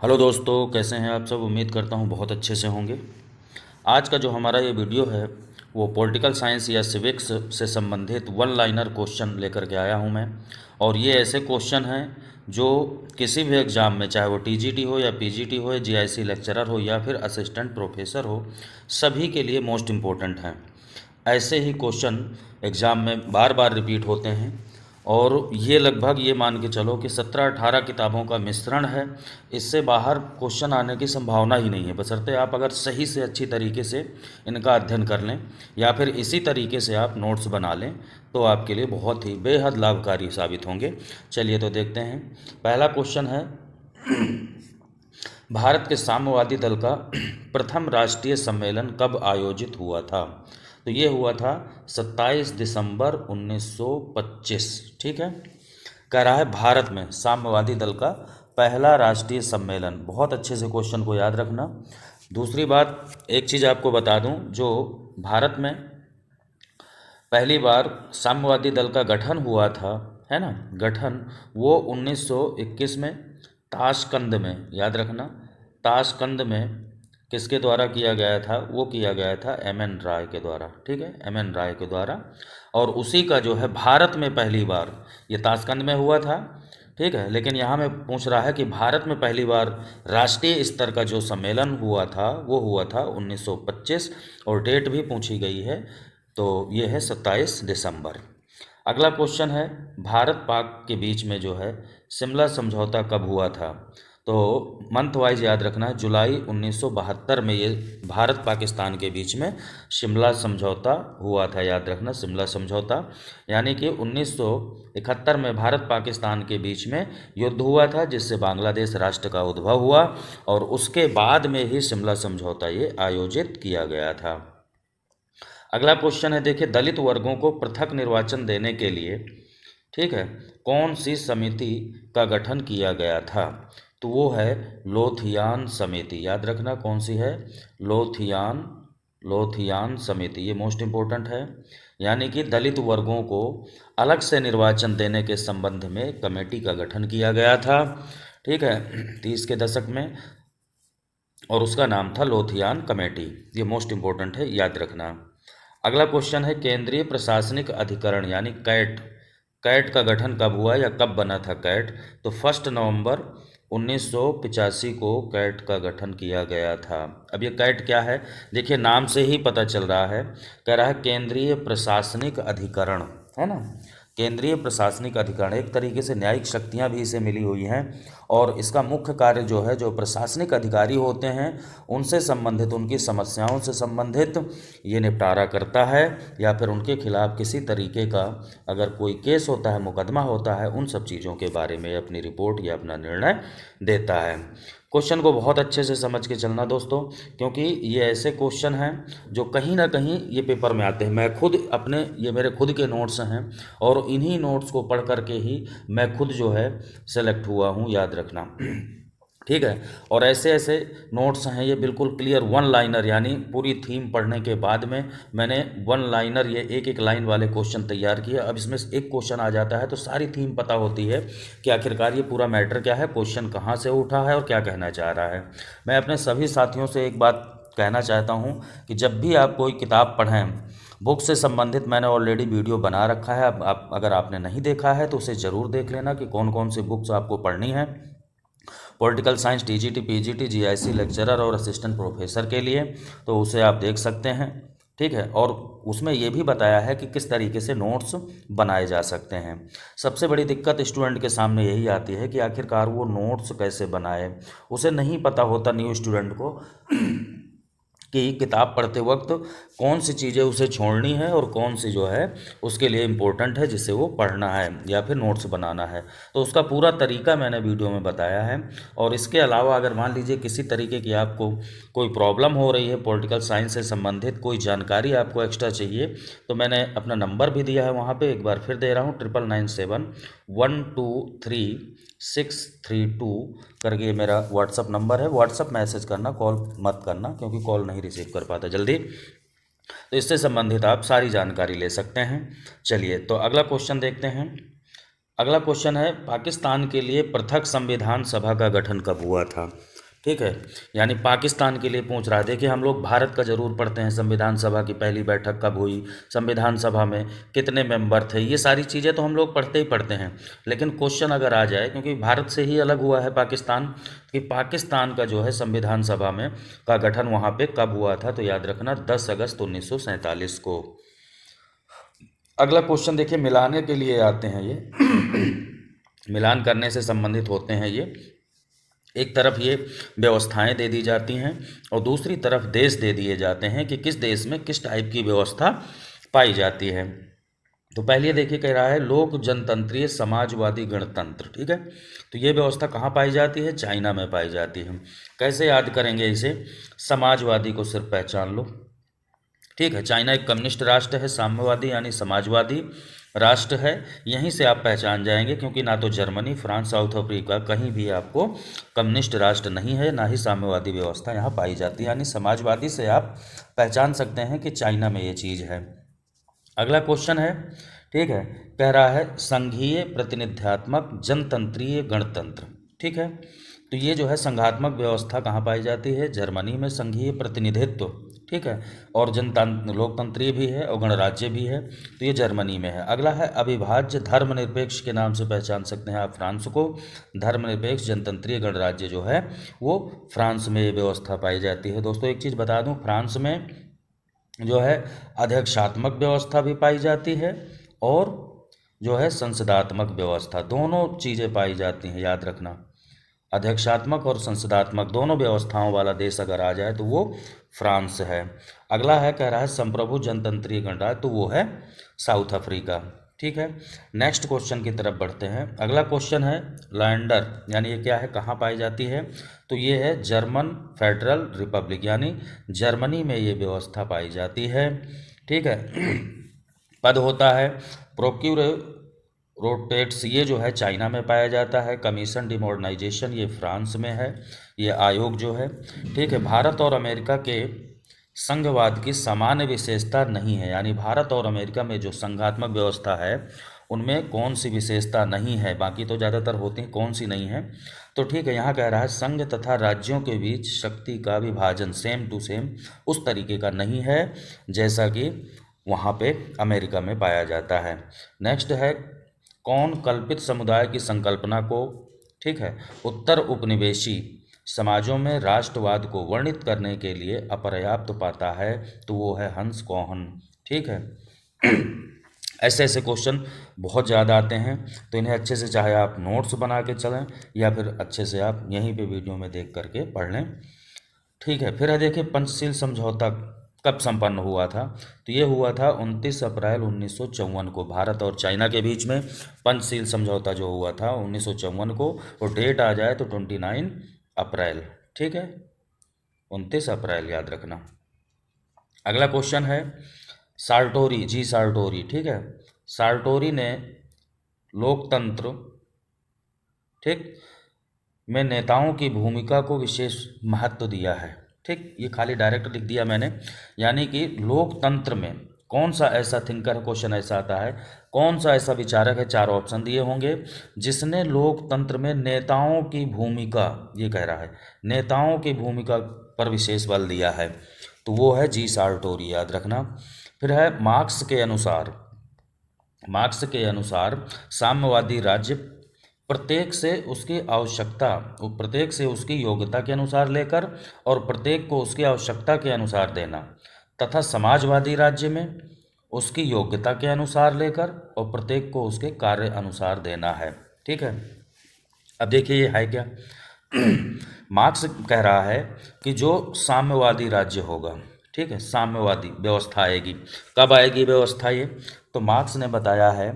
Hello दोस्तों, कैसे हैं आप सब। उम्मीद करता हूँ बहुत अच्छे से होंगे। आज का जो हमारा ये वीडियो है वो पॉलिटिकल साइंस या सिविक्स से संबंधित वन लाइनर क्वेश्चन लेकर के आया हूँ मैं। और ये ऐसे क्वेश्चन हैं जो किसी भी एग्ज़ाम में, चाहे वो टीजीटी हो या पीजीटी हो या जीआईसी लेक्चरर हो या फिर असिस्टेंट प्रोफेसर हो, सभी के लिए मोस्ट इम्पोर्टेंट हैं। ऐसे ही क्वेश्चन एग्ज़ाम में बार बार रिपीट होते हैं और ये लगभग ये मान के चलो कि 17-18 किताबों का मिश्रण है। इससे बाहर क्वेश्चन आने की संभावना ही नहीं है, बशर्ते आप अगर सही से अच्छी तरीके से इनका अध्ययन कर लें या फिर इसी तरीके से आप नोट्स बना लें तो आपके लिए बहुत ही बेहद लाभकारी साबित होंगे। चलिए तो देखते हैं। पहला क्वेश्चन है, भारत के साम्यवादी दल का प्रथम राष्ट्रीय सम्मेलन कब आयोजित हुआ था। तो ये हुआ था 27 दिसंबर 1925। ठीक है, कह रहा है भारत में साम्यवादी दल का पहला राष्ट्रीय सम्मेलन। बहुत अच्छे से क्वेश्चन को याद रखना। दूसरी बात, एक चीज़ आपको बता दूं, जो भारत में पहली बार साम्यवादी दल का गठन हुआ था, है ना, गठन, वो 1921 में ताशकंद में, याद रखना, ताशकंद में किसके द्वारा किया गया था। वो किया गया था एम एन राय के द्वारा। ठीक है, एम एन राय के द्वारा। और उसी का जो है भारत में पहली बार, ये ताशकंद में हुआ था, ठीक है, लेकिन यहाँ में पूछ रहा है कि भारत में पहली बार राष्ट्रीय स्तर का जो सम्मेलन हुआ था वो हुआ था 1925 और डेट भी पूछी गई है, तो ये है 27 दिसंबर। अगला क्वेश्चन है, भारत पाक के बीच में जो है शिमला समझौता कब हुआ था। तो मंथ वाइज याद रखना है, जुलाई 1972 में ये भारत पाकिस्तान के बीच में शिमला समझौता हुआ था। याद रखना, शिमला समझौता, यानी कि 1971 में भारत पाकिस्तान के बीच में युद्ध हुआ था जिससे बांग्लादेश राष्ट्र का उद्भव हुआ और उसके बाद में ही शिमला समझौता ये आयोजित किया गया था। अगला क्वेश्चन है, देखिए, दलित वर्गों को पृथक निर्वाचन देने के लिए, ठीक है, कौन सी समिति का गठन किया गया था। तो वो है लोथियान समिति। याद रखना, कौन सी है, लोथियान समिति। ये मोस्ट इम्पोर्टेंट है, यानी कि दलित वर्गों को अलग से निर्वाचन देने के संबंध में कमेटी का गठन किया गया था, ठीक है, 30 के दशक में, और उसका नाम था लोथियान कमेटी। ये मोस्ट इम्पोर्टेंट है, याद रखना। अगला क्वेश्चन है, केंद्रीय प्रशासनिक अधिकरण यानी कैट, कैट का गठन कब हुआ या कब बना था कैट। तो 1 नवंबर 1985 को कैट का गठन किया गया था। अब ये कैट क्या है, देखिए नाम से ही पता चल रहा है, कह रहा है केंद्रीय प्रशासनिक अधिकरण, है ना, केंद्रीय प्रशासनिक अधिकरण। एक तरीके से न्यायिक शक्तियां भी इसे मिली हुई हैं और इसका मुख्य कार्य जो है, जो प्रशासनिक अधिकारी होते हैं उनसे संबंधित, उनकी समस्याओं से संबंधित ये निपटारा करता है, या फिर उनके खिलाफ किसी तरीके का अगर कोई केस होता है, मुकदमा होता है, उन सब चीज़ों के बारे में अपनी रिपोर्ट या अपना निर्णय देता है। क्वेश्चन को बहुत अच्छे से समझ के चलना दोस्तों, क्योंकि ये ऐसे क्वेश्चन हैं जो कहीं ना कहीं ये पेपर में आते हैं। मैं खुद अपने, ये मेरे खुद के नोट्स हैं और इन्हीं नोट्स को पढ़ करके ही मैं खुद जो है सेलेक्ट हुआ हूँ, याद रखना, ठीक है। और ऐसे ऐसे नोट्स हैं ये बिल्कुल क्लियर वन लाइनर, यानी पूरी थीम पढ़ने के बाद में मैंने वन लाइनर, ये एक एक लाइन वाले क्वेश्चन तैयार किए। अब इसमें एक क्वेश्चन आ जाता है तो सारी थीम पता होती है कि आखिरकार ये पूरा मैटर क्या है, क्वेश्चन कहाँ से उठा है और क्या कहना चाह रहा है। मैं अपने सभी साथियों से एक बात कहना चाहता हूँ कि जब भी आप कोई किताब पढ़ें, बुक से संबंधित मैंने ऑलरेडी वीडियो बना रखा है। अब आप अगर आपने नहीं देखा है तो उसे ज़रूर देख लेना कि कौन कौन सी बुक्स आपको पढ़नी है political science, TGT, PGT, GIC lecturer और असिस्टेंट प्रोफेसर के लिए, तो उसे आप देख सकते हैं, ठीक है। और उसमें यह भी बताया है कि किस तरीके से नोट्स बनाए जा सकते हैं। सबसे बड़ी दिक्कत स्टूडेंट के सामने यही आती है कि आखिरकार वो नोट्स कैसे बनाए, उसे नहीं पता होता न्यू स्टूडेंट को कि किताब पढ़ते वक्त कौन सी चीज़ें उसे छोड़नी है और कौन सी जो है उसके लिए इम्पोर्टेंट है, जिसे वो पढ़ना है या फिर नोट्स बनाना है। तो उसका पूरा तरीका मैंने वीडियो में बताया है। और इसके अलावा अगर मान लीजिए किसी तरीके की आपको कोई प्रॉब्लम हो रही है, पॉलिटिकल साइंस से संबंधित कोई जानकारी आपको एक्स्ट्रा चाहिए, तो मैंने अपना नंबर भी दिया है वहाँ पर, एक बार फिर दे रहा हूँ, 9997123632 करके मेरा व्हाट्सअप नंबर है। व्हाट्सअप मैसेज करना, कॉल मत करना, क्योंकि कॉल नहीं रिसीव कर पाता जल्दी। तो इससे संबंधित आप सारी जानकारी ले सकते हैं। चलिए तो अगला क्वेश्चन देखते हैं। अगला क्वेश्चन है, पाकिस्तान के लिए पृथक संविधान सभा का गठन कब हुआ था? ठीक है, यानी पाकिस्तान के लिए पूछ रहा है। देखिए हम लोग भारत का जरूर पढ़ते हैं, संविधान सभा की पहली बैठक कब हुई, संविधान सभा में कितने मेंबर थे, ये सारी चीज़ें तो हम लोग पढ़ते ही पढ़ते हैं। लेकिन क्वेश्चन अगर आ जाए, क्योंकि भारत से ही अलग हुआ है पाकिस्तान, कि पाकिस्तान का जो है संविधान सभा में का गठन वहाँ पे कब हुआ था, तो याद रखना 10 अगस्त 1947 को। अगला क्वेश्चन देखिए, मिलाने के लिए आते हैं ये मिलान करने से संबंधित होते हैं ये। एक तरफ ये व्यवस्थाएं दे दी जाती हैं और दूसरी तरफ देश दे दिए जाते हैं कि किस देश में किस टाइप की व्यवस्था पाई जाती है। तो पहले देखिए कह रहा है लोक जनतंत्रीय समाजवादी गणतंत्र। ठीक है, तो ये व्यवस्था कहाँ पाई जाती है? चाइना में पाई जाती है। कैसे याद करेंगे इसे? समाजवादी को सिर्फ पहचान लो। ठीक है, चाइना एक कम्युनिस्ट राष्ट्र है, साम्यवादी यानी समाजवादी राष्ट्र है, यहीं से आप पहचान जाएंगे, क्योंकि ना तो जर्मनी, फ्रांस, साउथ अफ्रीका कहीं भी आपको कम्युनिस्ट राष्ट्र नहीं है, ना ही साम्यवादी व्यवस्था यहाँ पाई जाती है। यानी समाजवादी से आप पहचान सकते हैं कि चाइना में ये चीज़ है। अगला क्वेश्चन है, ठीक है, कह रहा है संघीय प्रतिनिध्यात्मक जनतंत्रीय गणतंत्र। ठीक है, तो ये जो है संघात्मक व्यवस्था कहाँ पाई जाती है? जर्मनी में संघीय प्रतिनिधित्व। ठीक है, और जनतंत्र लोकतंत्रीय भी है और गणराज्य भी है, तो ये जर्मनी में है। अगला है अविभाज्य धर्मनिरपेक्ष के नाम से पहचान सकते हैं आप फ्रांस को। धर्मनिरपेक्ष जनतंत्रीय गणराज्य जो है वो फ्रांस में ये व्यवस्था पाई जाती है। दोस्तों एक चीज़ बता दूं, फ्रांस में जो है अध्यक्षात्मक व्यवस्था भी पाई जाती है और जो है संसदात्मक व्यवस्था, दोनों चीज़ें पाई जाती हैं, याद रखना। अध्यक्षात्मक और संसदात्मक दोनों व्यवस्थाओं वाला देश अगर आ जाए तो वो फ्रांस है। अगला है कह रहा है संप्रभु जनतंत्रीय गणराज्य, तो वो है साउथ अफ्रीका। ठीक है, नेक्स्ट क्वेश्चन की तरफ बढ़ते हैं। अगला क्वेश्चन है लैंडर, यानी ये क्या है, कहाँ पाई जाती है? तो ये है जर्मन फेडरल रिपब्लिक, यानी जर्मनी में ये व्यवस्था पाई जाती है। ठीक है, पद होता है प्रोक्यूरोटेट्स, ये जो है चाइना में पाया जाता है। कमीशन डिमोडर्नाइजेशन ये फ्रांस में है, ये आयोग जो है। ठीक है, भारत और अमेरिका के संघवाद की सामान्य विशेषता नहीं है, यानी भारत और अमेरिका में जो संघात्मक व्यवस्था है उनमें कौन सी विशेषता नहीं है, बाकी तो ज़्यादातर होती हैं, कौन सी नहीं है? तो ठीक है, यहाँ कह रहा है संघ तथा राज्यों के बीच शक्ति का विभाजन सेम टू सेम उस तरीके का नहीं है जैसा कि वहाँ पे अमेरिका में पाया जाता है। नेक्स्ट है कौन कल्पित समुदाय की संकल्पना को, ठीक है, उत्तर उपनिवेशी समाजों में राष्ट्रवाद को वर्णित करने के लिए अपर्याप्त पाता है? तो वो है हंस कोहन। ठीक है, ऐसे ऐसे क्वेश्चन बहुत ज़्यादा आते हैं, तो इन्हें अच्छे से चाहे आप नोट्स बना के चलें या फिर अच्छे से आप यहीं पे वीडियो में देख करके पढ़ लें। ठीक है, फिर है देखिए पंचशील समझौता कब संपन्न हुआ था? तो ये हुआ था 29 अप्रैल 1954 को, भारत और चाइना के बीच में पंचशील समझौता जो हुआ था 1954 को, और डेट आ जाए तो 29 अप्रैल। ठीक है, 29 अप्रैल याद रखना। अगला क्वेश्चन है सार्टोरी, जी सार्टोरी। ठीक है, सार्टोरी ने लोकतंत्र, ठीक, में नेताओं की भूमिका को विशेष महत्व दिया है। ठीक, ये खाली डायरेक्ट लिख दिया मैंने, यानी कि लोकतंत्र में कौन सा ऐसा थिंकर, क्वेश्चन ऐसा आता है, कौन सा ऐसा विचारक है, चार ऑप्शन दिए होंगे, जिसने लोकतंत्र में नेताओं की भूमिका, ये कह रहा है नेताओं की भूमिका पर विशेष बल दिया है, तो वो है जी सार्टोरी, याद रखना। फिर है मार्क्स के अनुसार साम्यवादी राज्य प्रत्येक से उसकी योग्यता के अनुसार लेकर और प्रत्येक को उसकी आवश्यकता के अनुसार देना, तथा समाजवादी राज्य में उसकी योग्यता के अनुसार लेकर और प्रत्येक को उसके कार्य अनुसार देना है। ठीक है, अब देखिए ये है क्या? मार्क्स कह रहा है कि जो साम्यवादी राज्य होगा, ठीक है, साम्यवादी व्यवस्था आएगी। कब आएगी व्यवस्था ये? तो मार्क्स ने बताया है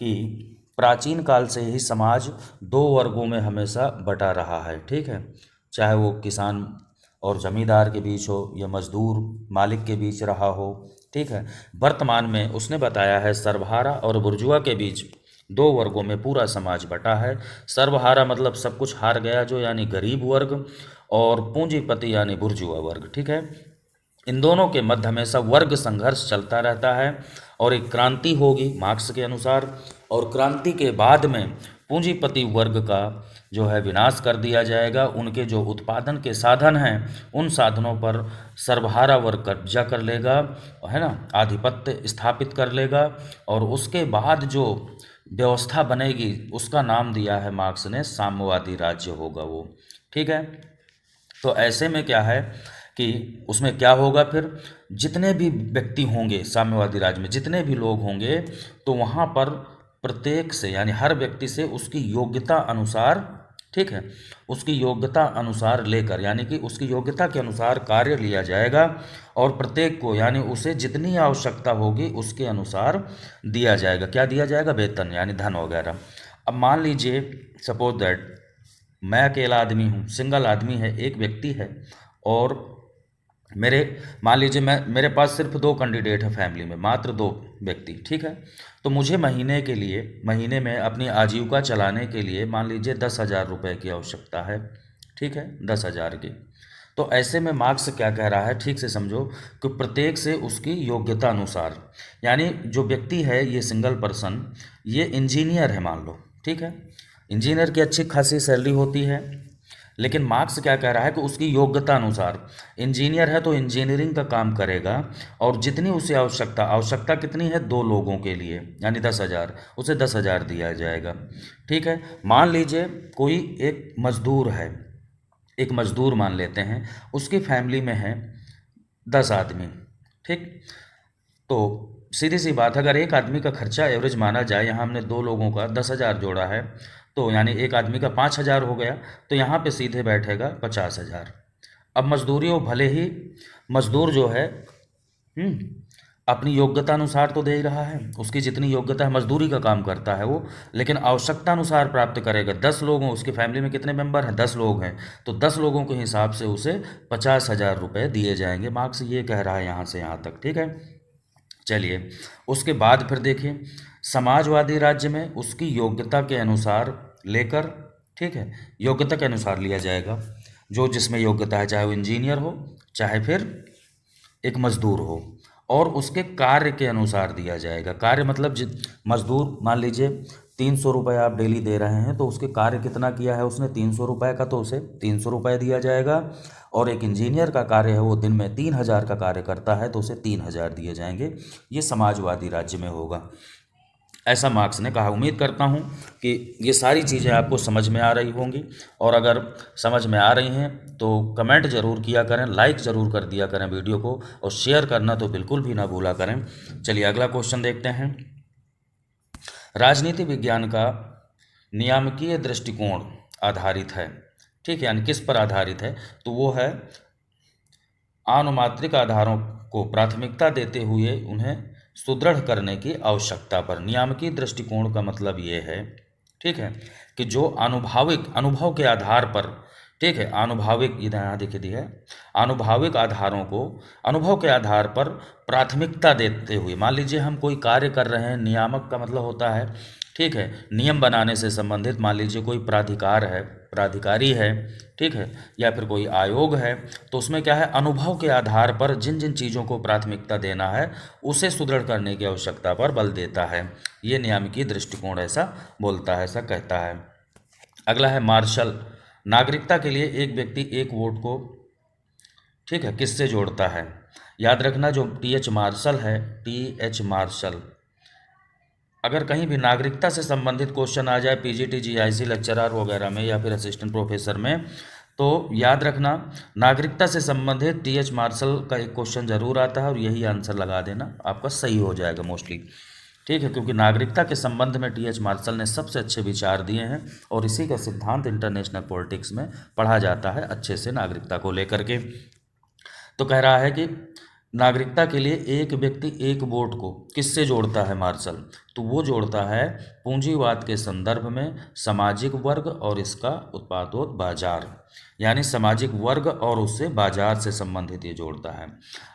कि प्राचीन काल से ही समाज दो वर्गों में हमेशा बटा रहा है। ठीक है, चाहे वो किसान और जमींदार के बीच हो या मजदूर मालिक के बीच रहा हो। ठीक है, वर्तमान में उसने बताया है सर्वहारा और बुर्जुआ के बीच दो वर्गों में पूरा समाज बटा है। सर्वहारा मतलब सब कुछ हार गया जो, यानी गरीब वर्ग, और पूंजीपति यानी बुर्जुआ वर्ग। ठीक है, इन दोनों के मध्य हमेशा वर्ग संघर्ष चलता रहता है और एक क्रांति होगी मार्क्स के अनुसार, और क्रांति के बाद में पूंजीपति वर्ग का जो है विनाश कर दिया जाएगा। उनके जो उत्पादन के साधन हैं उन साधनों पर सर्वहारा वर्ग कब्जा कर लेगा, है ना, आधिपत्य स्थापित कर लेगा। और उसके बाद जो व्यवस्था बनेगी उसका नाम दिया है मार्क्स ने साम्यवादी राज्य होगा वो। ठीक है, तो ऐसे में क्या है कि उसमें क्या होगा, फिर जितने भी व्यक्ति होंगे साम्यवादी राज्य में, जितने भी लोग होंगे, तो वहाँ पर प्रत्येक से यानी हर व्यक्ति से उसकी योग्यता अनुसार, ठीक है, उसकी योग्यता अनुसार लेकर यानी कि उसकी योग्यता के अनुसार कार्य लिया जाएगा और प्रत्येक को यानी उसे जितनी आवश्यकता होगी उसके अनुसार दिया जाएगा। क्या दिया जाएगा? वेतन यानी धन वगैरह। अब मान लीजिए सपोज दैट मैं अकेला आदमी हूँ, सिंगल आदमी है, एक व्यक्ति है, और मान लीजिए मेरे पास सिर्फ 2 कैंडिडेट है फैमिली में, मात्र 2 व्यक्ति, ठीक है। तो मुझे महीने में अपनी आजीविका चलाने के लिए मान लीजिए 10,000 रुपये की आवश्यकता है, ठीक है, 10,000 की। तो ऐसे में मार्क्स क्या कह रहा है, ठीक से समझो, कि प्रत्येक से उसकी योग्यता अनुसार, यानी जो व्यक्ति है ये सिंगल पर्सन, ये इंजीनियर है मान लो, ठीक है, इंजीनियर की अच्छी खासी सैलरी होती है, लेकिन मार्क्स क्या कह रहा है कि उसकी योग्यता अनुसार, इंजीनियर है तो इंजीनियरिंग का काम करेगा और जितनी उसे आवश्यकता कितनी है, 2 लोगों के लिए यानी 10,000, उसे 10,000 दिया जाएगा। ठीक है, मान लीजिए कोई एक मजदूर है, एक मजदूर मान लेते हैं, उसकी फैमिली में है 10 आदमी, ठीक। तो सीधी सी बात, अगर एक आदमी का खर्चा एवरेज माना जाए, यहाँ हमने 2 लोगों का 10,000 जोड़ा है, तो यानी एक आदमी का 5,000 हो गया, तो यहाँ पे सीधे बैठेगा 50,000। अब मजदूरी हो, भले ही मजदूर जो है अपनी योग्यता अनुसार तो दे ही रहा है, उसकी जितनी योग्यता है, मजदूरी का काम करता है वो, लेकिन आवश्यकता अनुसार प्राप्त करेगा। 10 लोग हैं, उसकी फैमिली में कितने मेंबर हैं? 10 लोग हैं, तो 10 लोगों के हिसाब से उसे 50,000 रुपये दिए जाएंगे। मार्क्स ये कह रहा है यहाँ से यहाँ तक, ठीक है। चलिए उसके बाद फिर देखिए, समाजवादी राज्य में उसकी योग्यता के अनुसार लेकर, ठीक है, योग्यता के अनुसार लिया जाएगा, जो जिसमें योग्यता है, चाहे वो इंजीनियर हो चाहे फिर एक मजदूर हो, और उसके कार्य के अनुसार दिया जाएगा। कार्य मतलब मजदूर मान लीजिए 300 रुपये आप डेली दे रहे हैं, तो उसके कार्य कितना किया है उसने, 300 रुपये का, तो उसे 300 रुपये दिया जाएगा। और एक इंजीनियर का कार्य है, वो दिन में 3,000 का कार्य करता है, तो उसे 3,000 दिए जाएंगे। ये समाजवादी राज्य में होगा, ऐसा मार्क्स ने कहा। उम्मीद करता हूँ कि ये सारी चीज़ें आपको समझ में आ रही होंगी, और अगर समझ में आ रही हैं तो कमेंट ज़रूर किया करें, लाइक ज़रूर कर दिया करें वीडियो को, और शेयर करना तो बिल्कुल भी ना भूला करें। चलिए अगला क्वेश्चन देखते हैं। राजनीति विज्ञान का नियामकीय दृष्टिकोण आधारित है, ठीक है, यानी किस पर आधारित है, तो वो है अनुमात्रिक आधारों को प्राथमिकता देते हुए उन्हें सुदृढ़ करने की आवश्यकता पर। नियामकीय दृष्टिकोण का मतलब ये है, ठीक है, कि जो अनुभव के आधार पर, ठीक है, अनुभाविक, यहाँ देखिए दिया है, अनुभाविक आधारों को अनुभव के आधार पर प्राथमिकता देते हुए, मान लीजिए हम कोई कार्य कर रहे हैं, नियामक का मतलब होता है, ठीक है, नियम बनाने से संबंधित, मान लीजिए कोई प्राधिकार है, प्राधिकारी है, ठीक है, या फिर कोई आयोग है, तो उसमें क्या है, अनुभव के आधार पर जिन जिन चीज़ों को प्राथमिकता देना है उसे सुदृढ़ करने की आवश्यकता पर बल देता है। ये नियामकीय दृष्टिकोण ऐसा बोलता है, ऐसा कहता है। अगला है मार्शल, नागरिकता के लिए एक व्यक्ति एक वोट को, ठीक है, किससे जोड़ता है। याद रखना जो TH मार्शल है, TH मार्शल, अगर कहीं भी नागरिकता से संबंधित क्वेश्चन आ जाए PGT GIC लेक्चरर वगैरह में या फिर असिस्टेंट प्रोफेसर में, तो याद रखना नागरिकता से संबंधित TH मार्शल का एक क्वेश्चन जरूर आता है, और यही आंसर लगा देना, आपका सही हो जाएगा मोस्टली, ठीक है, क्योंकि नागरिकता के संबंध में TH मार्शल ने सबसे अच्छे विचार दिए हैं, और इसी का सिद्धांत इंटरनेशनल पॉलिटिक्स में पढ़ा जाता है अच्छे से नागरिकता को लेकर के। तो कह रहा है कि नागरिकता के लिए एक व्यक्ति एक वोट को किससे जोड़ता है मार्शल, तो वो जोड़ता है पूंजीवाद के संदर्भ में सामाजिक वर्ग और इसका उत्पादोत बाजार, यानी सामाजिक वर्ग और उससे बाजार से संबंधित ये जोड़ता है।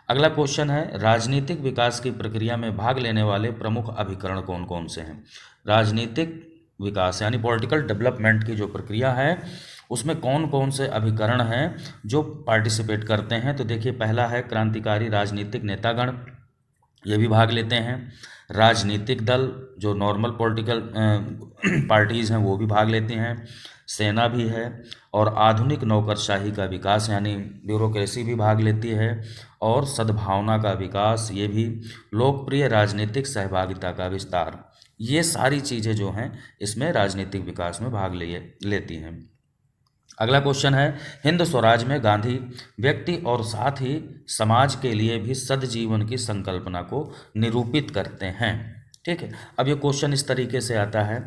अगला क्वेश्चन है, राजनीतिक विकास की प्रक्रिया में भाग लेने वाले प्रमुख अभिकरण कौन कौन से हैं। राजनीतिक विकास यानी पॉलिटिकल डेवलपमेंट की जो प्रक्रिया है उसमें कौन कौन से अभिकरण हैं जो पार्टिसिपेट करते हैं, तो देखिए पहला है क्रांतिकारी राजनीतिक नेतागण, ये भी भाग लेते हैं। राजनीतिक दल जो नॉर्मल पॉलिटिकल पार्टीज़ हैं वो भी भाग लेती हैं। सेना भी है। और आधुनिक नौकरशाही का विकास यानी ब्यूरोक्रेसी भी भाग लेती है। और सद्भावना का विकास, ये भी। लोकप्रिय राजनीतिक सहभागिता का विस्तार, ये सारी चीज़ें जो हैं इसमें राजनीतिक विकास में भाग लेती हैं। अगला क्वेश्चन है, हिंद स्वराज में गांधी व्यक्ति और साथ ही समाज के लिए भी सद्जीवन की संकल्पना को निरूपित करते हैं। ठीक है, अब ये क्वेश्चन इस तरीके से आता है,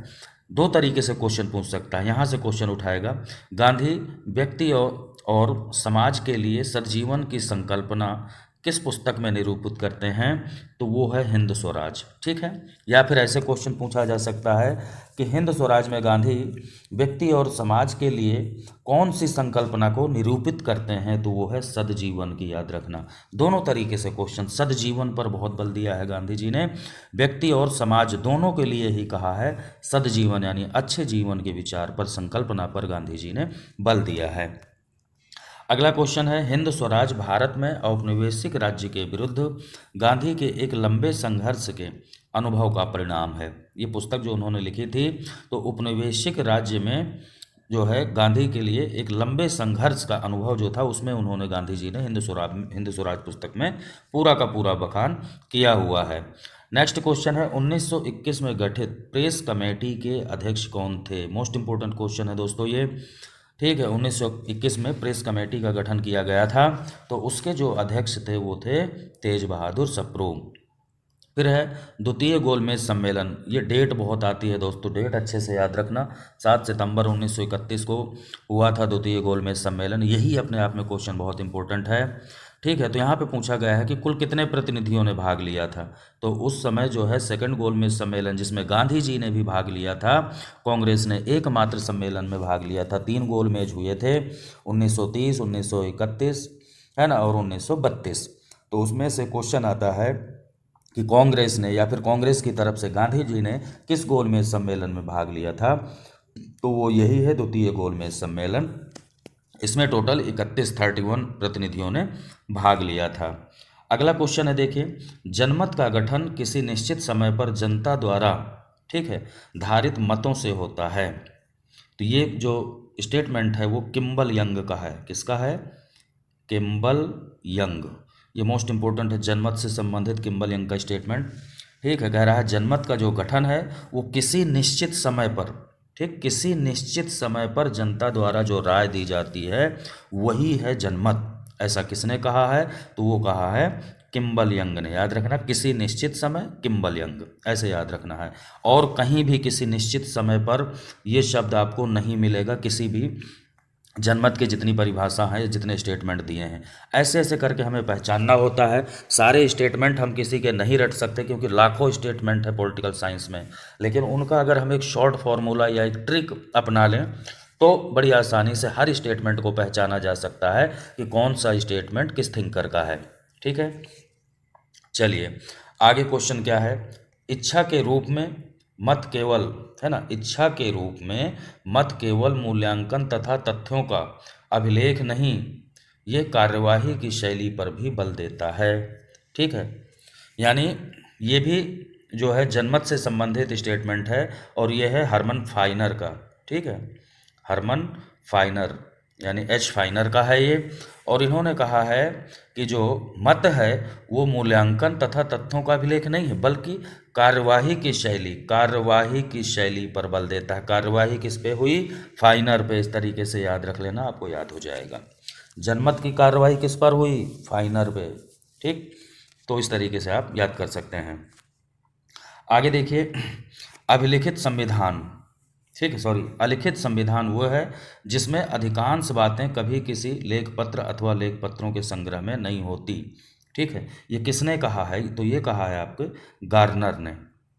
दो तरीके से क्वेश्चन पूछ सकता है। यहाँ से क्वेश्चन उठाएगा, गांधी व्यक्ति और समाज के लिए सद्जीवन की संकल्पना किस पुस्तक में निरूपित करते हैं, तो वो है हिंद स्वराज। ठीक है, या फिर ऐसे क्वेश्चन पूछा जा सकता है कि हिंद स्वराज में गांधी व्यक्ति और समाज के लिए कौन सी संकल्पना को निरूपित करते हैं, तो वो है सद्जीवन की। याद रखना, दोनों तरीके से क्वेश्चन। सद्जीवन पर बहुत बल दिया है गांधी जी ने, व्यक्ति और समाज दोनों के लिए ही कहा है सद्जीवन यानी अच्छे जीवन के विचार पर, संकल्पना पर गांधी जी ने बल दिया है। अगला क्वेश्चन है, हिंद स्वराज भारत में औपनिवेशिक राज्य के विरुद्ध गांधी के एक लंबे संघर्ष के अनुभव का परिणाम है। ये पुस्तक जो उन्होंने लिखी थी, तो उपनिवेशिक राज्य में जो है गांधी के लिए एक लंबे संघर्ष का अनुभव जो था, उसमें उन्होंने, गांधी जी ने हिंद स्वराज पुस्तक में पूरा का पूरा बखान किया हुआ है। नेक्स्ट क्वेश्चन है, 1921 में गठित प्रेस कमेटी के अध्यक्ष कौन थे? मोस्ट इंपोर्टेंट क्वेश्चन है दोस्तों ये। ठीक है, 1921 में प्रेस कमेटी का गठन किया गया था, तो उसके जो अध्यक्ष थे वो थे तेज बहादुर सप्रू। फिर है द्वितीय गोलमेज सम्मेलन, ये डेट बहुत आती है दोस्तों, डेट अच्छे से याद रखना। 7 सितंबर 1931 को हुआ था द्वितीय गोलमेज सम्मेलन, यही अपने आप में क्वेश्चन बहुत इंपॉर्टेंट है। ठीक है, तो यहाँ पे पूछा गया है कि कुल कितने प्रतिनिधियों ने भाग लिया था, तो उस समय जो है सेकंड गोलमेज सम्मेलन जिसमें गांधी जी ने भी भाग लिया था, कांग्रेस ने एकमात्र सम्मेलन में भाग लिया था। 3 गोलमेज हुए थे, 1930, 1931 है ना, और 1932। तो उसमें से क्वेश्चन आता है कि कांग्रेस ने, या फिर कांग्रेस की तरफ से गांधी जी ने किस गोलमेज सम्मेलन में भाग लिया था, तो वो यही है द्वितीय गोलमेज सम्मेलन। इसमें टोटल 31 प्रतिनिधियों ने भाग लिया था। अगला क्वेश्चन है, देखिए, जनमत का गठन किसी निश्चित समय पर जनता द्वारा, ठीक है, धारित मतों से होता है। तो ये जो स्टेटमेंट है वो किम्बल यंग का है। किसका है? Kimball Young. ये मोस्ट इंपोर्टेंट है, जनमत से संबंधित किम्बल यंग का स्टेटमेंट। ठीक है, कह रहा है जनमत का जो गठन है वो किसी निश्चित समय पर, ठीक, किसी निश्चित समय पर जनता द्वारा जो राय दी जाती है वही है जनमत। ऐसा किसने कहा है? तो वो कहा है किम्बल यंग ने। याद रखना, किसी निश्चित समय, किम्बल यंग, ऐसे याद रखना है। और कहीं भी किसी निश्चित समय पर ये शब्द आपको नहीं मिलेगा, किसी भी जनमत की जितनी परिभाषा है, जितने स्टेटमेंट दिए हैं, ऐसे ऐसे करके हमें पहचानना होता है। सारे स्टेटमेंट हम किसी के नहीं रट सकते क्योंकि लाखों स्टेटमेंट है पॉलिटिकल साइंस में, लेकिन उनका अगर हम एक शॉर्ट फार्मूला या एक ट्रिक अपना लें तो बड़ी आसानी से हर स्टेटमेंट को पहचाना जा सकता है कि कौन सा स्टेटमेंट किस थिंकर का है। ठीक है, चलिए आगे क्वेश्चन क्या है, इच्छा के रूप में मत केवल, है ना, इच्छा के रूप में मत केवल मूल्यांकन तथा तथ्यों का अभिलेख नहीं, ये कार्यवाही की शैली पर भी बल देता है। ठीक है, यानी ये भी जो है जनमत से संबंधित स्टेटमेंट है और ये है हरमन फाइनर का। ठीक है, हरमन फाइनर यानी एच फाइनर का है ये, और इन्होंने कहा है कि जो मत है वो मूल्यांकन तथा तथ्यों का अभिलेख नहीं है बल्कि कार्यवाही की शैली पर बल देता है। कार्यवाही किस पे हुई? फाइनर पे। इस तरीके से याद रख लेना, आपको याद हो जाएगा। जनमत की कार्यवाही किस पर हुई? फाइनर पे। ठीक, तो इस तरीके से आप याद कर सकते हैं। आगे देखिए, अभिलिखित संविधान, ठीक है, सॉरी, अलिखित संविधान वो है जिसमें अधिकांश बातें कभी किसी लेख पत्र अथवा लेख पत्रों के संग्रह में नहीं होती। ठीक है, ये किसने कहा है? तो ये कहा है आपके गार्नर ने।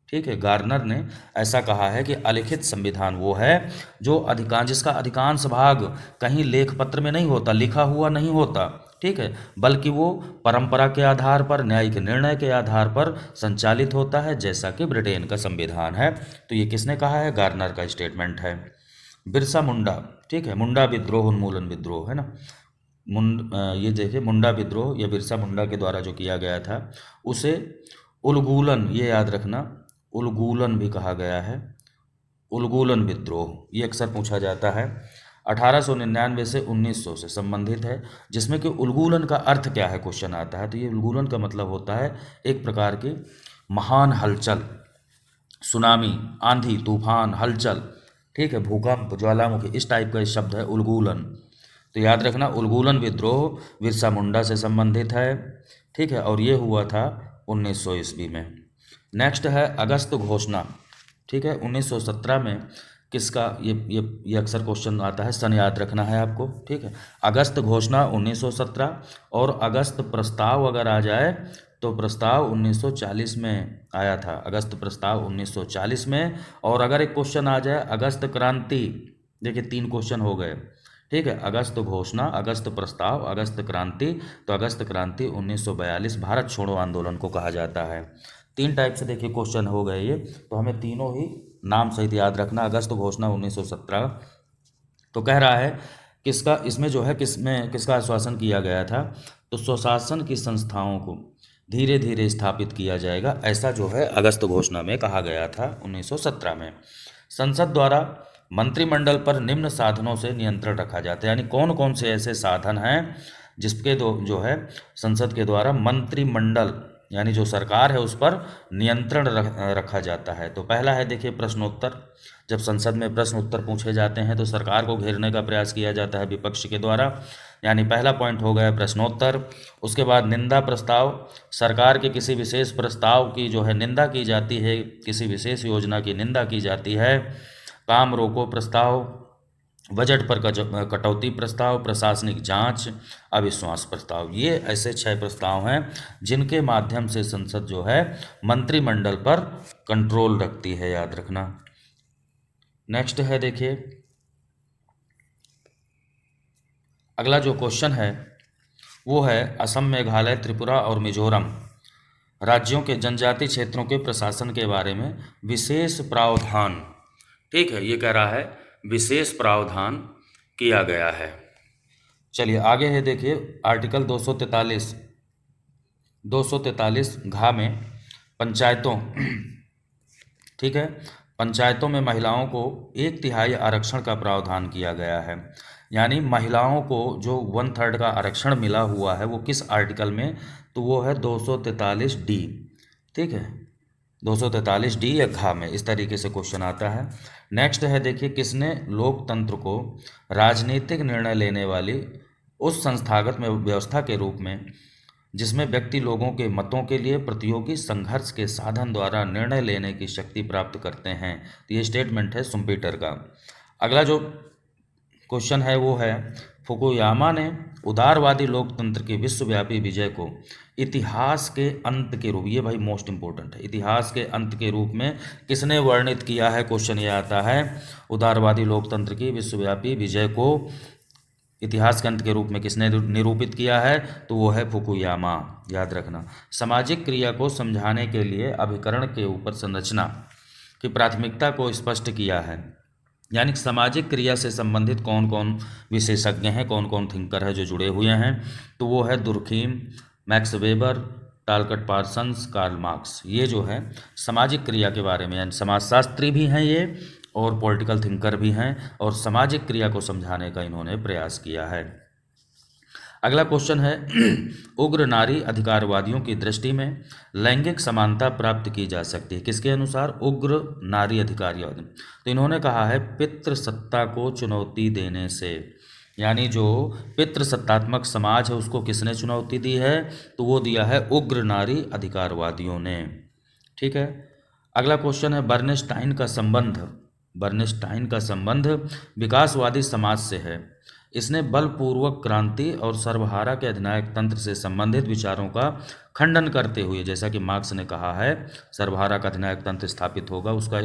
ठीक है, गार्नर ने ऐसा कहा है कि अलिखित संविधान वो है जो जिसका अधिकांश भाग कहीं लेख पत्र में नहीं होता, लिखा हुआ नहीं होता, ठीक है, बल्कि वो परंपरा के आधार पर, न्यायिक निर्णय के आधार पर संचालित होता है, जैसा कि ब्रिटेन का संविधान है। तो ये किसने कहा है? गार्नर का स्टेटमेंट है। बिरसा मुंडा, ठीक है, मुंडा विद्रोह, उन्मूलन विद्रोह, है ना, ये देखिए मुंडा विद्रोह या बिरसा मुंडा के द्वारा जो किया गया था उसे उलगूलन, ये याद रखना, उलगूलन भी कहा गया है, उलगूलन विद्रोह, ये अक्सर पूछा जाता है। 1899 से 1900 से संबंधित है, जिसमें कि उलगूलन का अर्थ क्या है क्वेश्चन आता है। तो ये उलगूलन का मतलब होता है एक प्रकार की महान हलचल, सुनामी, आंधी, तूफान, हलचल, ठीक है, भूकंप, ज्वालामुखी, इस टाइप का शब्द है उलगूलन। तो याद रखना उलगूलन विद्रोह बिरसा मुंडा से संबंधित है, ठीक है, और ये हुआ था 1900 ईस्वी में। नेक्स्ट है अगस्त घोषणा, ठीक है, 1917 में किसका, ये अक्सर क्वेश्चन आता है, सन याद रखना है आपको, ठीक है। अगस्त घोषणा 1917, और अगस्त प्रस्ताव अगर आ जाए तो प्रस्ताव 1940 में आया था, अगस्त प्रस्ताव 1940 में। और अगर एक क्वेश्चन आ जाए अगस्त क्रांति, देखिए 3 क्वेश्चन हो गए, ठीक है, अगस्त घोषणा, अगस्त प्रस्ताव, अगस्त क्रांति। तो अगस्त क्रांति 1942 भारत छोड़ो आंदोलन को कहा जाता है। 3 टाइप से देखिए क्वेश्चन हो गए ये, तो हमें तीनों ही नाम सहित याद रखना। अगस्त घोषणा 1917, तो कह रहा है किसका, इसमें जो है किसका आश्वासन किया गया था, तो स्वशासन की संस्थाओं को धीरे धीरे स्थापित किया जाएगा, ऐसा जो है अगस्त घोषणा में कहा गया था 1917 में। संसद द्वारा मंत्रिमंडल पर निम्न साधनों से नियंत्रण रखा जाता है, यानी कौन कौन से ऐसे साधन हैं जिसके जो है संसद के द्वारा मंत्रिमंडल यानी जो सरकार है उस पर नियंत्रण रखा जाता है। तो पहला है देखिए प्रश्नोत्तर, जब संसद में प्रश्न उत्तर पूछे जाते हैं तो सरकार को घेरने का प्रयास किया जाता है विपक्ष के द्वारा, यानी पहला पॉइंट हो गया प्रश्नोत्तर। उसके बाद निंदा प्रस्ताव, सरकार के किसी विशेष प्रस्ताव की जो है निंदा की जाती है, किसी विशेष योजना की निंदा की जाती है। काम रोको प्रस्ताव, बजट पर कटौती प्रस्ताव, प्रशासनिक जांच, अविश्वास प्रस्ताव, ये ऐसे 6 प्रस्ताव हैं जिनके माध्यम से संसद जो है मंत्रिमंडल पर कंट्रोल रखती है, याद रखना। नेक्स्ट है देखिए अगला जो क्वेश्चन है वो है असम, मेघालय, त्रिपुरा और मिजोरम राज्यों के जनजातीय क्षेत्रों के प्रशासन के बारे में विशेष प्रावधान, ठीक है, ये कह रहा है विशेष प्रावधान किया गया है। चलिए आगे है देखिए आर्टिकल 243 घ में पंचायतों, ठीक है, पंचायतों में महिलाओं को 1/3 आरक्षण का प्रावधान किया गया है, यानी महिलाओं को जो 1/3 का आरक्षण मिला हुआ है वो किस आर्टिकल में, तो वो है 243D, ठीक है, 243D या घ में, इस तरीके से क्वेश्चन आता है। नेक्स्ट है देखिए किसने लोकतंत्र को राजनीतिक निर्णय लेने वाली उस संस्थागत में व्यवस्था के रूप में जिसमें व्यक्ति लोगों के मतों के लिए प्रतियोगी संघर्ष के साधन द्वारा निर्णय लेने की शक्ति प्राप्त करते हैं, तो ये स्टेटमेंट है शुम्पीटर का। अगला जो क्वेश्चन है वो है फुकुयामा ने उदारवादी लोकतंत्र के विश्वव्यापी विजय को इतिहास के अंत के रूप, ये भाई मोस्ट इंपॉर्टेंट है, इतिहास के अंत के रूप में किसने वर्णित किया है, क्वेश्चन ये आता है उदारवादी लोकतंत्र की विश्वव्यापी विजय को इतिहास के अंत के रूप में किसने निरूपित किया है, तो वो है फुकुयामा, याद रखना। सामाजिक क्रिया को समझाने के लिए अभिकरण के ऊपर संरचना की प्राथमिकता को स्पष्ट किया है, यानी सामाजिक क्रिया से संबंधित कौन कौन विशेषज्ञ हैं, कौन कौन थिंकर है जो जुड़े हुए हैं, तो वो है Durkheim, Max Weber, Talcott Parsons, Karl Marx, ये जो है सामाजिक क्रिया के बारे में, यानी समाजशास्त्री भी हैं ये और पॉलिटिकल थिंकर भी हैं और सामाजिक क्रिया को समझाने का इन्होंने प्रयास किया है। अगला क्वेश्चन है उग्र नारी अधिकारवादियों की दृष्टि में लैंगिक समानता प्राप्त की जा सकती है, किसके अनुसार, उग्र नारी अधिकारवादी। तो इन्होंने कहा है पितृसत्ता को चुनौती देने से, यानी जो पितृसत्तात्मक समाज है उसको किसने चुनौती दी है, तो वो दिया है उग्र नारी अधिकारवादियों ने, ठीक है। अगला क्वेश्चन है बर्नस्टाइन का संबंध विकासवादी समाज से है, इसने बलपूर्वक क्रांति और सर्वहारा के अधिनायक तंत्र से संबंधित विचारों का खंडन करते हुए, जैसा कि मार्क्स ने कहा है सर्वहारा का अधिनायक तंत्र स्थापित होगा, उसका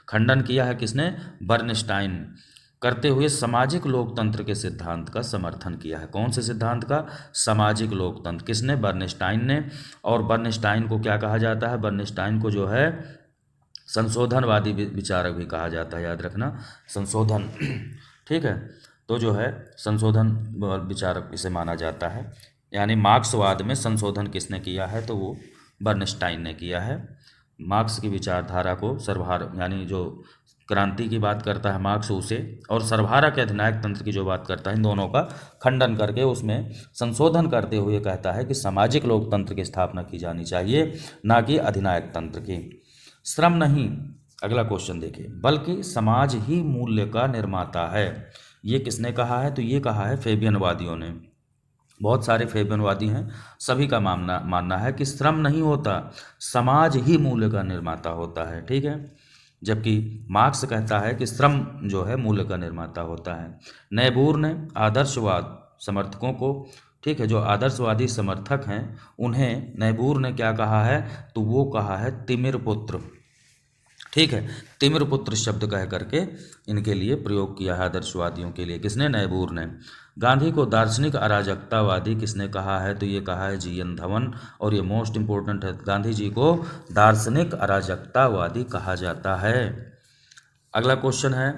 खंडन किया है किसने, बर्नस्टाइन, करते हुए सामाजिक लोकतंत्र के सिद्धांत का समर्थन किया है। कौन से सिद्धांत का, सामाजिक लोकतंत्र, किसने, बर्नस्टाइन ने। और बर्नस्टाइन को क्या कहा जाता है, बर्नस्टाइन को जो है संशोधनवादी विचारक भी कहा जाता है, याद रखना, संशोधन, ठीक है, तो जो है संशोधन विचारक इसे माना जाता है, यानी मार्क्सवाद में संशोधन किसने किया है, तो वो बर्नस्टाइन ने किया है। मार्क्स की विचारधारा को यानी जो क्रांति की बात करता है मार्क्स उसे, और सर्वहारा के अधिनायक तंत्र की जो बात करता है, इन दोनों का खंडन करके उसमें संशोधन करते हुए कहता है कि सामाजिक लोकतंत्र की स्थापना की जानी चाहिए, ना कि अधिनायक तंत्र की। श्रम नहीं, अगला क्वेश्चन देखिए, बल्कि समाज ही मूल्य का निर्माता है। ये किसने कहा है? तो ये कहा है फेबियनवादियों ने। बहुत सारे फेबियनवादी हैं, सभी का मानना है कि श्रम नहीं होता, समाज ही मूल्य का निर्माता होता है। ठीक है, जबकि मार्क्स कहता है कि श्रम जो है मूल्य का निर्माता होता है। नैबूर ने आदर्शवाद समर्थकों को, ठीक है, जो आदर्शवादी समर्थक हैं उन्हें नैबूर ने क्या कहा है? तो वो कहा है तिमिर पुत्र। ठीक है, तिमिर पुत्र शब्द कह करके इनके लिए प्रयोग किया है, आदर्शवादियों के लिए। किसने? नैबूर ने। गांधी को दार्शनिक अराजकतावादी किसने कहा है? तो ये कहा है जीएन धवन, और ये मोस्ट इंपॉर्टेंट है, गांधी जी को दार्शनिक अराजकतावादी कहा जाता है। अगला क्वेश्चन है,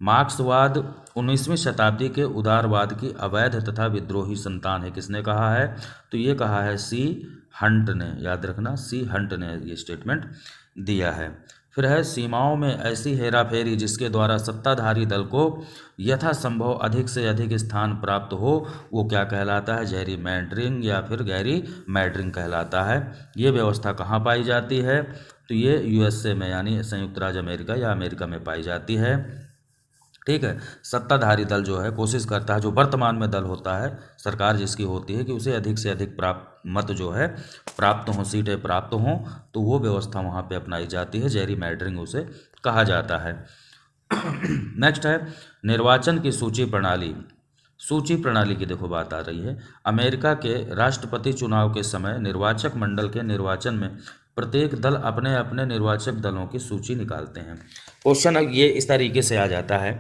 मार्क्सवाद 19वीं शताब्दी के उदारवाद की अवैध तथा विद्रोही संतान है, किसने कहा है? तो ये कहा है सी हंट ने, याद रखना, सी हंट ने ये स्टेटमेंट दिया है। फिर है, सीमाओं में ऐसी हेराफेरी जिसके द्वारा सत्ताधारी दल को यथासंभव अधिक से अधिक स्थान प्राप्त हो, वो क्या कहलाता है? जेरी मैंडरिंग या फिर गैरी मैंडरिंग कहलाता है। ये व्यवस्था कहाँ पाई जाती है? तो ये यूएसए में, यानी संयुक्त राज्य अमेरिका या अमेरिका में पाई जाती है। ठीक है, सत्ताधारी दल जो है कोशिश करता है, जो वर्तमान में दल होता है, सरकार जिसकी होती है, कि उसे अधिक से अधिक मत जो है प्राप्त हों, सीटें प्राप्त हों, तो वो व्यवस्था वहाँ पे अपनाई जाती है, जेरी मैंडरिंग उसे कहा जाता है। नेक्स्ट है, निर्वाचन की सूची प्रणाली। सूची प्रणाली की देखो बात आ रही है। अमेरिका के राष्ट्रपति चुनाव के समय निर्वाचक मंडल के निर्वाचन में प्रत्येक दल अपने अपने निर्वाचक दलों की सूची निकालते हैं। क्वेश्चन ये इस तरीके से आ जाता है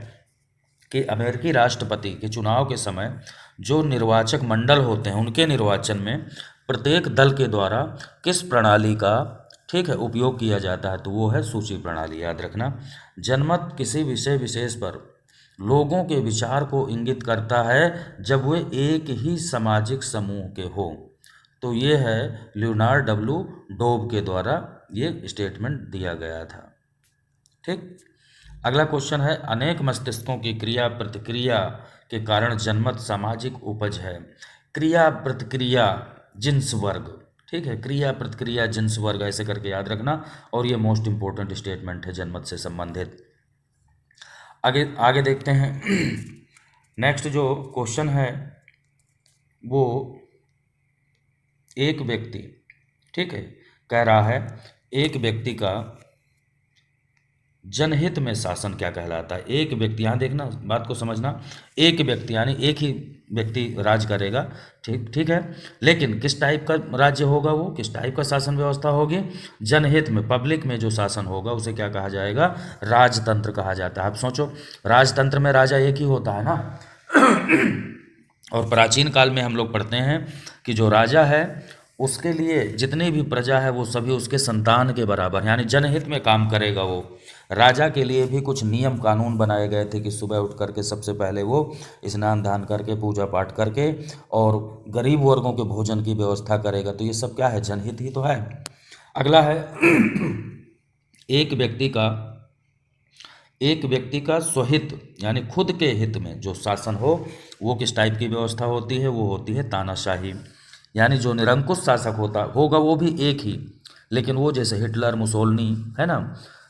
कि अमेरिकी राष्ट्रपति के चुनाव के समय जो निर्वाचक मंडल होते हैं उनके निर्वाचन में प्रत्येक दल के द्वारा किस प्रणाली का, ठीक है, उपयोग किया जाता है? तो वो है सूची प्रणाली, याद रखना। जनमत किसी विषय विशेष पर लोगों के विचार को इंगित करता है जब वे एक ही सामाजिक समूह के हो। तो ये है लियोनार्ड डब्ल्यू डोब के द्वारा ये स्टेटमेंट दिया गया था। ठीक, अगला क्वेश्चन है, अनेक मस्तिष्कों की क्रिया प्रतिक्रिया के कारण जनमत सामाजिक उपज है। क्रिया प्रतिक्रिया जिन्स वर्ग, ठीक है, क्रिया प्रतिक्रिया जिन्स वर्ग, ऐसे करके याद रखना, और ये मोस्ट इंपॉर्टेंट स्टेटमेंट है जनमत से संबंधित। आगे देखते हैं। नेक्स्ट जो क्वेश्चन है वो एक व्यक्ति, ठीक है, कह रहा है एक व्यक्ति का जनहित में शासन क्या कहलाता है? एक व्यक्ति, यहाँ देखना, बात को समझना, एक व्यक्ति यानी एक ही व्यक्ति राज करेगा, ठीक है, लेकिन किस टाइप का राज्य होगा वो, किस टाइप का शासन व्यवस्था होगी? जनहित में, पब्लिक में जो शासन होगा उसे क्या कहा जाएगा? राजतंत्र कहा जाता है। अब सोचो, राजतंत्र में राजा एक ही होता है ना। और प्राचीन काल में हम लोग पढ़ते हैं कि जो राजा है उसके लिए जितनी भी प्रजा है वो सभी उसके संतान के बराबर, यानी जनहित में काम करेगा वो। राजा के लिए भी कुछ नियम कानून बनाए गए थे कि सुबह उठ करके सबसे पहले वो स्नान दान करके पूजा पाठ करके और गरीब वर्गों के भोजन की व्यवस्था करेगा। तो ये सब क्या है? जनहित ही तो है। अगला है, एक व्यक्ति का स्वहित यानी खुद के हित में जो शासन हो वो किस टाइप की व्यवस्था होती है? वो होती है तानाशाही, यानी जो निरंकुश शासक होगा वो भी एक ही, लेकिन वो जैसे हिटलर, मुसोलिनी है ना,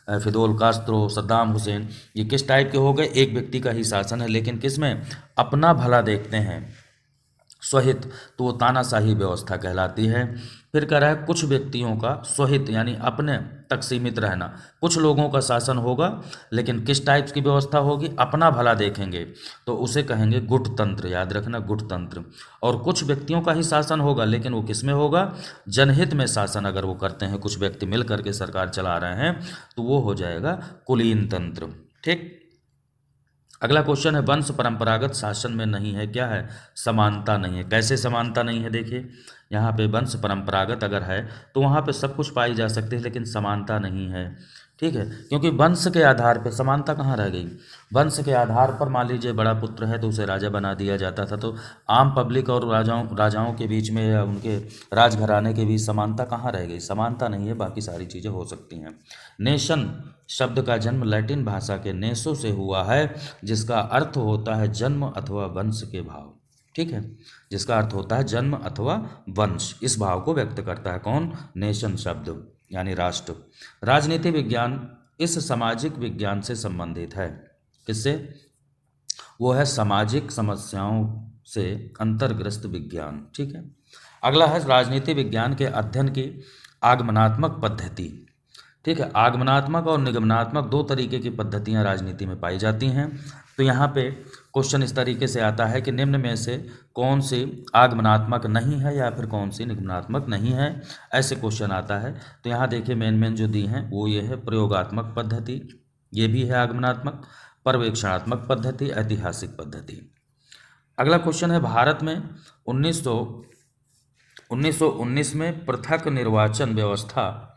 फिदेल कास्त्रो, सद्दाम हुसैन, ये किस टाइप के हो गए? एक व्यक्ति का ही शासन है, लेकिन किस में? अपना भला देखते हैं, स्वहित, तो वो तानाशाही व्यवस्था कहलाती है। फिर कह रहा है कुछ व्यक्तियों का स्वहित यानी अपने तक सीमित रहना, कुछ लोगों का शासन होगा लेकिन किस टाइप की व्यवस्था होगी? अपना भला देखेंगे, तो उसे कहेंगे गुटतंत्र, याद रखना, गुटतंत्र। और कुछ व्यक्तियों का ही शासन होगा लेकिन वो किस में होगा? जनहित में शासन अगर वो करते हैं, कुछ व्यक्ति मिल करके सरकार चला रहे हैं, तो वो हो जाएगा कुलीन तंत्र। ठीक, अगला क्वेश्चन है, वंश परंपरागत शासन में नहीं है, क्या है? समानता नहीं है। कैसे समानता नहीं है? देखिए, यहाँ पे वंश परंपरागत अगर है तो वहाँ पे सब कुछ पाई जा सकती है लेकिन समानता नहीं है। ठीक है, क्योंकि वंश के आधार पर समानता कहाँ रह गई। वंश के आधार पर मान लीजिए बड़ा पुत्र है तो उसे राजा बना दिया जाता था, तो आम पब्लिक और राजाओं के बीच में या उनके राजघराने के बीच समानता कहाँ रह गई, समानता नहीं है, बाकी सारी चीज़ें हो सकती हैं। नेशन शब्द का जन्म लैटिन भाषा के नेसो से हुआ है, जिसका अर्थ होता है जन्म अथवा वंश के भाव। ठीक है, जिसका अर्थ होता है जन्म अथवा वंश, इस भाव को व्यक्त करता है कौन, नेशन शब्द यानी राष्ट्र। राजनीति विज्ञान इस सामाजिक विज्ञान से संबंधित है, किससे, वो है सामाजिक समस्याओं से अंतर्ग्रस्त विज्ञान। ठीक है, अगला है राजनीति विज्ञान के अध्ययन की आगमनात्मक पद्धति। ठीक है, आगमनात्मक और निगमनात्मक दो तरीके की पद्धतियां राजनीति में पाई जाती हैं। तो यहाँ पे क्वेश्चन इस तरीके से आता है कि निम्न में से कौन सी आगमनात्मक नहीं है या फिर कौन सी निगमनात्मक नहीं है, ऐसे क्वेश्चन आता है। तो यहाँ देखिए मेन जो दी हैं वो ये है प्रयोगात्मक पद्धति, ये भी है आगमनात्मक, पर्यवेक्षणात्मक पद्धति, ऐतिहासिक पद्धति। अगला क्वेश्चन है भारत में 1919 में पृथक निर्वाचन व्यवस्था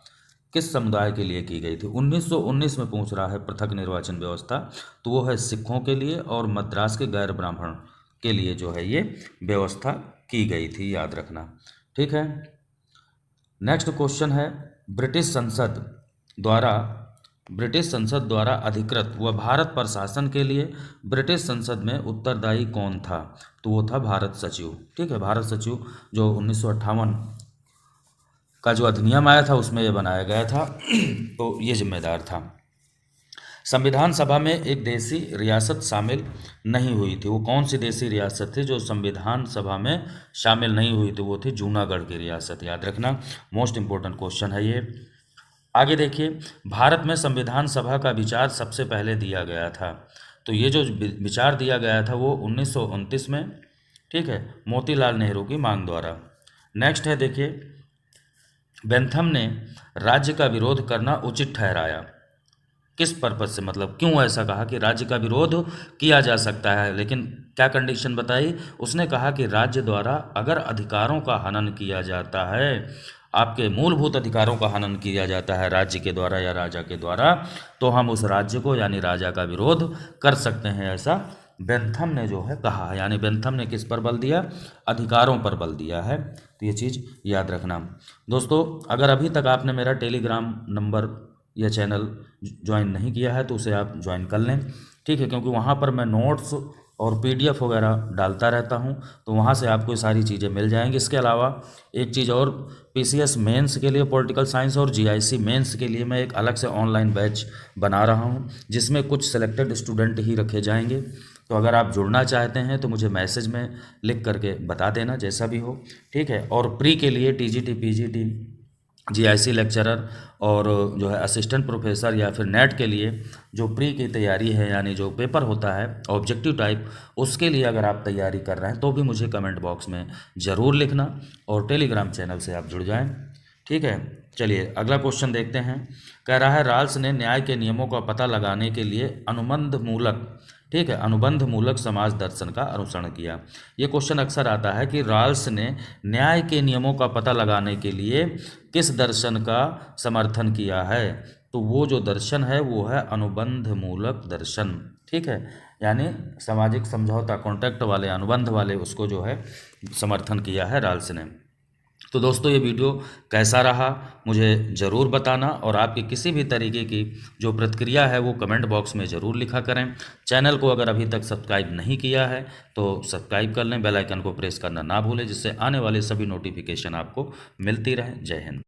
किस समुदाय के लिए की गई थी। 1919 में पूछ रहा है पृथक निर्वाचन व्यवस्था, तो वो है सिखों के लिए और मद्रास के गैर ब्राह्मण के लिए जो है ये व्यवस्था की गई थी, याद रखना। ठीक है, नेक्स्ट क्वेश्चन है ब्रिटिश संसद द्वारा अधिकृत व भारत पर शासन के लिए ब्रिटिश संसद में उत्तरदायी कौन था, तो वो था भारत सचिव। ठीक है, भारत सचिव जो 1958 का जो अधिनियम आया था उसमें ये बनाया गया था, तो ये जिम्मेदार था। संविधान सभा में एक देशी रियासत शामिल नहीं हुई थी, वो कौन सी देशी रियासत थी जो संविधान सभा में शामिल नहीं हुई थी, वो थी जूनागढ़ की रियासत, याद रखना, मोस्ट इंपॉर्टेंट क्वेश्चन है ये। आगे देखिए, भारत में संविधान सभा का विचार सबसे पहले दिया गया था, तो ये जो विचार दिया गया था वो 1929 में, ठीक है, मोतीलाल नेहरू की मांग द्वारा। नेक्स्ट है देखिए, बेंथम ने राज्य का विरोध करना उचित ठहराया, किस पर्पज से, मतलब क्यों ऐसा कहा कि राज्य का विरोध किया जा सकता है, लेकिन क्या कंडीशन बताई, उसने कहा कि राज्य द्वारा अगर अधिकारों का हनन किया जाता है, आपके मूलभूत अधिकारों का हनन किया जाता है राज्य के द्वारा या राजा के द्वारा, तो हम उस राज्य को यानी राजा का विरोध कर सकते हैं, ऐसा बेंथम ने जो है कहा है। यानी बेंथम ने किस पर बल दिया, अधिकारों पर बल दिया है, तो ये चीज़ याद रखना। दोस्तों, अगर अभी तक आपने मेरा टेलीग्राम नंबर या चैनल ज्वाइन नहीं किया है तो उसे आप ज्वाइन कर लें, ठीक है, क्योंकि वहाँ पर मैं नोट्स और PDF वगैरह डालता रहता हूँ, तो वहाँ से आपको ये सारी चीज़ें मिल जाएंगी। इसके अलावा एक चीज़ और, PCS मेंस के लिए पॉलिटिकल साइंस और GIC मेंस के लिए मैं एक अलग से ऑनलाइन बैच बना रहा हूँ, जिसमें कुछ सिलेक्टेड स्टूडेंट ही रखे जाएंगे। तो अगर आप जुड़ना चाहते हैं तो मुझे मैसेज में लिख करके बता देना, जैसा भी हो, ठीक है। और प्री के लिए TGT PGT GIC लेक्चरर और जो है असिस्टेंट प्रोफेसर या फिर नेट के लिए जो प्री की तैयारी है, यानी जो पेपर होता है ऑब्जेक्टिव टाइप, उसके लिए अगर आप तैयारी कर रहे हैं तो भी मुझे कमेंट बॉक्स में ज़रूर लिखना और टेलीग्राम चैनल से आप जुड़ जाएं, ठीक है। चलिए अगला क्वेश्चन देखते हैं। कह रहा है राल्स ने न्याय के नियमों का पता लगाने के लिए अनुबंध मूलक समाज दर्शन का अनुसरण किया। ये क्वेश्चन अक्सर आता है कि राल्स ने न्याय के नियमों का पता लगाने के लिए किस दर्शन का समर्थन किया है, तो वो जो दर्शन है वो है अनुबंध मूलक दर्शन, ठीक है, यानी सामाजिक समझौता, कॉन्ट्रैक्ट वाले, अनुबंध वाले, उसको जो है समर्थन किया है राल्स ने। तो दोस्तों ये वीडियो कैसा रहा मुझे ज़रूर बताना, और आपकी किसी भी तरीके की जो प्रतिक्रिया है वो कमेंट बॉक्स में ज़रूर लिखा करें। चैनल को अगर अभी तक सब्सक्राइब नहीं किया है तो सब्सक्राइब कर लें, बेल आइकन को प्रेस करना ना भूलें, जिससे आने वाले सभी नोटिफिकेशन आपको मिलती रहे। जय हिंद।